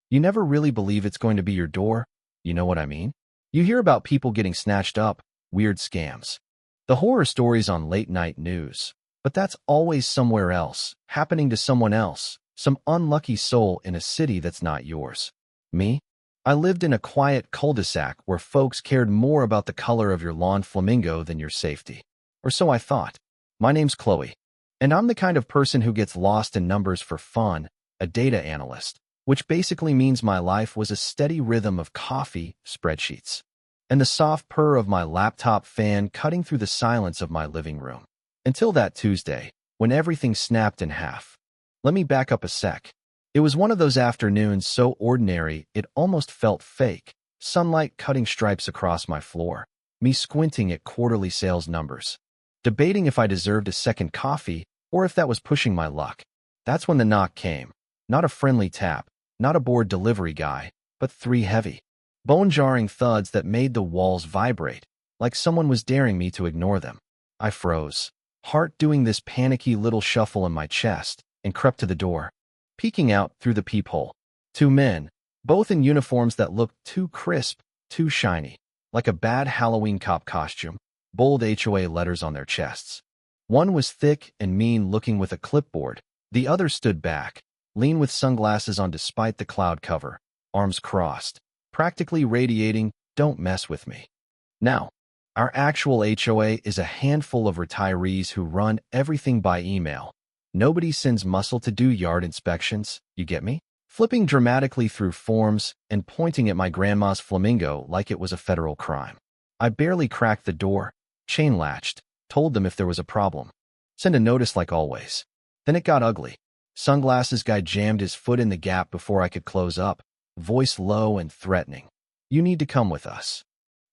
You never really believe it's going to be your door. You know what I mean? You hear about people getting snatched up, weird scams, the horror stories on late-night news. But that's always somewhere else, happening to someone else, some unlucky soul in a city that's not yours. Me? I lived in a quiet cul-de-sac where folks cared more about the color of your lawn flamingo than your safety. Or so I thought. My name's Chloe, and I'm the kind of person who gets lost in numbers for fun, a data analyst, which basically means my life was a steady rhythm of coffee, spreadsheets, and the soft purr of my laptop fan cutting through the silence of my living room. Until that Tuesday, when everything snapped in half. Let me back up a sec. It was one of those afternoons so ordinary it almost felt fake. Sunlight cutting stripes across my floor. Me squinting at quarterly sales numbers. Debating if I deserved a second coffee or if that was pushing my luck. That's when the knock came. Not a friendly tap, not a bored delivery guy, but three heavy, bone-jarring thuds that made the walls vibrate, like someone was daring me to ignore them. I froze, heart doing this panicky little shuffle in my chest, and crept to the door, peeking out through the peephole. Two men, both in uniforms that looked too crisp, too shiny, like a bad Halloween cop costume, bold HOA letters on their chests. One was thick and mean-looking with a clipboard. The other stood back, lean with sunglasses on despite the cloud cover, arms crossed, practically radiating, "Don't mess with me." Now, our actual HOA is a handful of retirees who run everything by email. Nobody sends muscle to do yard inspections, you get me? Flipping dramatically through forms and pointing at my grandma's flamingo like it was a federal crime. I barely cracked the door, chain-latched, told them if there was a problem. Send a notice like always. Then it got ugly. Sunglasses guy jammed his foot in the gap before I could close up, voice low and threatening. "You need to come with us."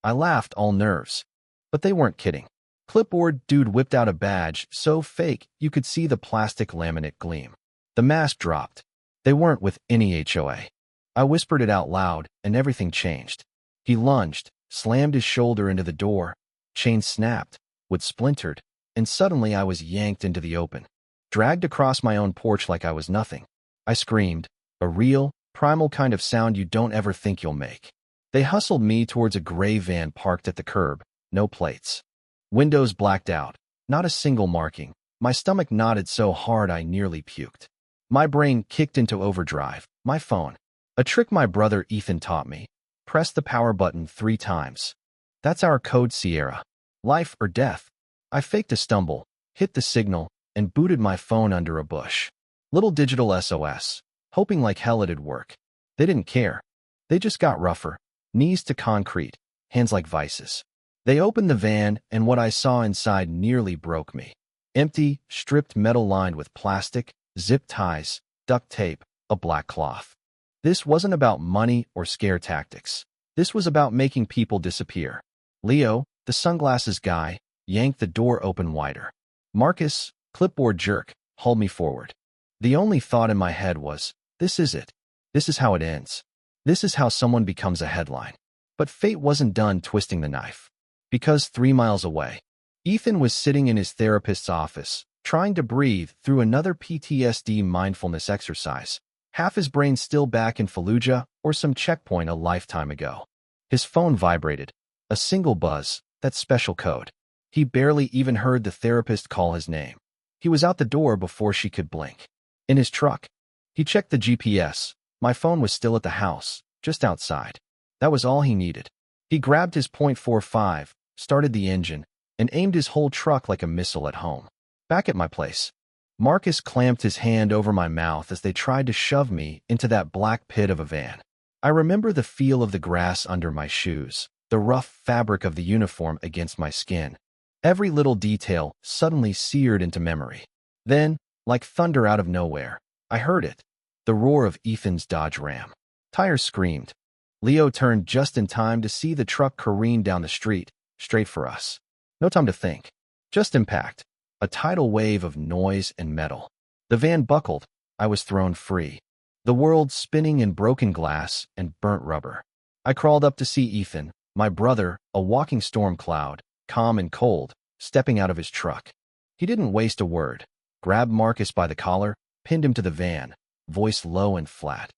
I laughed, all nerves. But they weren't kidding. Clipboard dude whipped out a badge so fake you could see the plastic laminate gleam. The mask dropped. They weren't with any HOA. I whispered it out loud, and everything changed. He lunged, slammed his shoulder into the door, chain snapped, wood splintered, and suddenly I was yanked into the open, dragged across my own porch like I was nothing. I screamed, a real, primal kind of sound you don't ever think you'll make. They hustled me towards a gray van parked at the curb, no plates. Windows blacked out, not a single marking. My stomach knotted so hard I nearly puked. My brain kicked into overdrive. My phone. A trick my brother Ethan taught me. Press the power button 3 times. That's our code, Sierra. Life or death. I faked a stumble, hit the signal, and booted my phone under a bush. Little digital SOS, hoping like hell it'd work. They didn't care. They just got rougher, knees to concrete, hands like vices. They opened the van, and what I saw inside nearly broke me. Empty, stripped metal lined with plastic, zip ties, duct tape, a black cloth. This wasn't about money or scare tactics. This was about making people disappear. Leo, the sunglasses guy, yanked the door open wider. Marcus, clipboard jerk, hauled me forward. The only thought in my head was, this is it. This is how it ends. This is how someone becomes a headline. But fate wasn't done twisting the knife. Because 3 miles away, Ethan was sitting in his therapist's office, trying to breathe through another PTSD mindfulness exercise. Half his brain still back in Fallujah or some checkpoint a lifetime ago. His phone vibrated. A single buzz, that special code. He barely even heard the therapist call his name. He was out the door before she could blink. In his truck. He checked the GPS. My phone was still at the house, just outside. That was all he needed. He grabbed his .45, started the engine, and aimed his whole truck like a missile at home. Back at my place, Marcus clamped his hand over my mouth as they tried to shove me into that black pit of a van. I remember the feel of the grass under my shoes, the rough fabric of the uniform against my skin. Every little detail suddenly seared into memory. Then, like thunder out of nowhere, I heard it. The roar of Ethan's Dodge Ram. Tires screamed. Leo turned just in time to see the truck careen down the street, straight for us. No time to think. Just impact. A tidal wave of noise and metal. The van buckled. I was thrown free. The world spinning in broken glass and burnt rubber. I crawled up to see Ethan, my brother, a walking storm cloud, calm and cold, stepping out of his truck. He didn't waste a word. Grabbed Marcus by the collar, pinned him to the van, voice low and flat.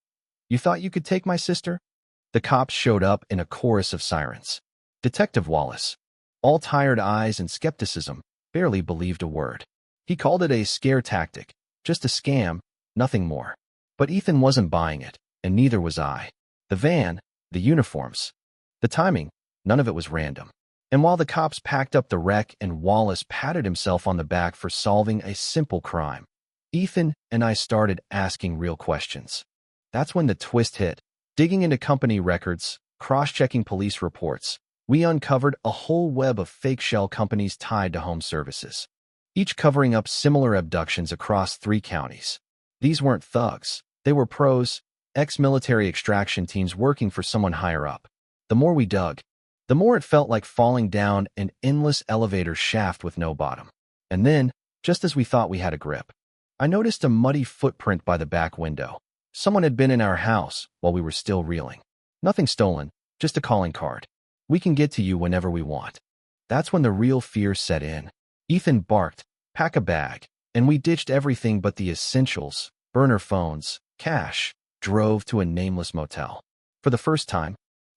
You thought you could take my sister? The cops showed up in a chorus of sirens. Detective Wallace, all tired eyes and skepticism, barely believed a word. He called it a scare tactic, just a scam, nothing more. But Ethan wasn't buying it, and neither was I. The van, the uniforms, the timing, none of it was random. And while the cops packed up the wreck and Wallace patted himself on the back for solving a simple crime, Ethan and I started asking real questions. That's when the twist hit. Digging into company records, cross-checking police reports, we uncovered a whole web of fake shell companies tied to home services, each covering up similar abductions across 3 counties. These weren't thugs. They were pros, ex-military extraction teams working for someone higher up. The more we dug, the more it felt like falling down an endless elevator shaft with no bottom. And then, just as we thought we had a grip, I noticed a muddy footprint by the back window. Someone had been in our house while we were still reeling. Nothing stolen, just a calling card. We can get to you whenever we want. That's when the real fear set in. Ethan barked, "Pack a bag," and we ditched everything but the essentials, burner phones, cash, drove to a nameless motel. For the first time,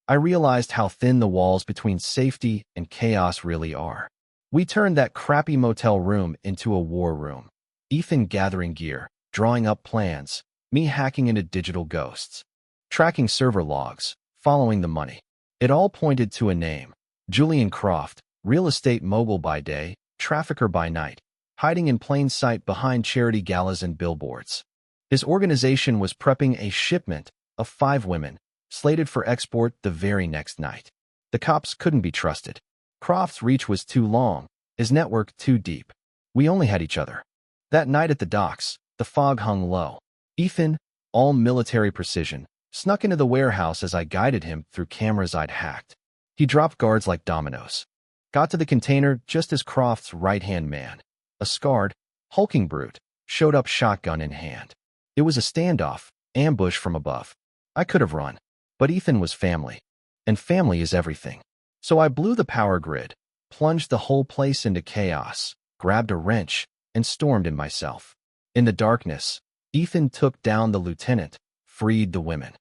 I realized how thin the walls between safety and chaos really are. We turned that crappy motel room into a war room. Ethan gathering gear, drawing up plans, me hacking into digital ghosts, tracking server logs, following the money. It all pointed to a name: Julian Croft, real estate mogul by day, trafficker by night, hiding in plain sight behind charity galas and billboards. His organization was prepping a shipment of 5 women, slated for export the very next night. The cops couldn't be trusted. Croft's reach was too long, his network too deep. We only had each other. That night at the docks, the fog hung low. Ethan, all military precision, snuck into the warehouse as I guided him through cameras I'd hacked. He dropped guards like dominoes. Got to the container just as Croft's right-hand man, a scarred, hulking brute, showed up shotgun in hand. It was a standoff, ambush from above. I could have run, but Ethan was family, and family is everything. So I blew the power grid, plunged the whole place into chaos, grabbed a wrench, and stormed in myself. In the darkness, Ethan took down the lieutenant, freed the women.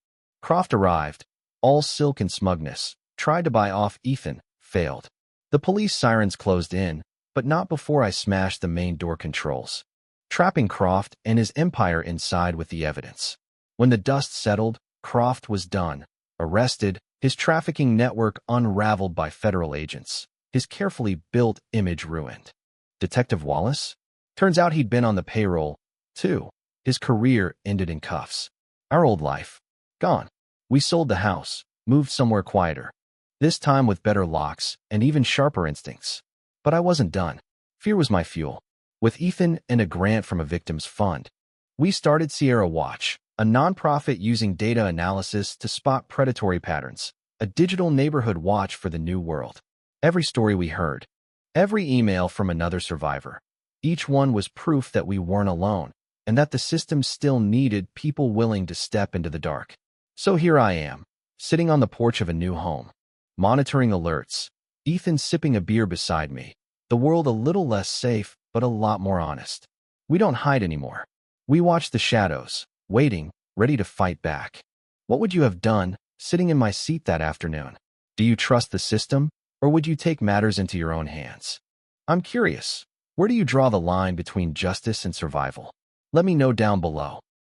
Croft arrived, all silk and smugness, tried to buy off Ethan, failed. The police sirens closed in, but not before I smashed the main door controls, trapping Croft and his empire inside with the evidence. When the dust settled, Croft was done, arrested, his trafficking network unraveled by federal agents, his carefully built image ruined. Detective Wallace? Turns out he'd been on the payroll, too. His career ended in cuffs. Our old life, gone. We sold the house, moved somewhere quieter, this time with better locks and even sharper instincts. But I wasn't done. Fear was my fuel. With Ethan and a grant from a victim's fund, we started Sierra Watch, a nonprofit using data analysis to spot predatory patterns, a digital neighborhood watch for the new world. Every story we heard, every email from another survivor, each one was proof that we weren't alone and that the system still needed people willing to step into the dark. So here I am, sitting on the porch of a new home, monitoring alerts, Ethan sipping a beer beside me, the world a little less safe, but a lot more honest. We don't hide anymore. We watch the shadows, waiting, ready to fight back. What would you have done, sitting in my seat that afternoon? Do you trust the system, or would you take matters into your own hands? I'm curious. Where do you draw the line between justice and survival? Let me know down below.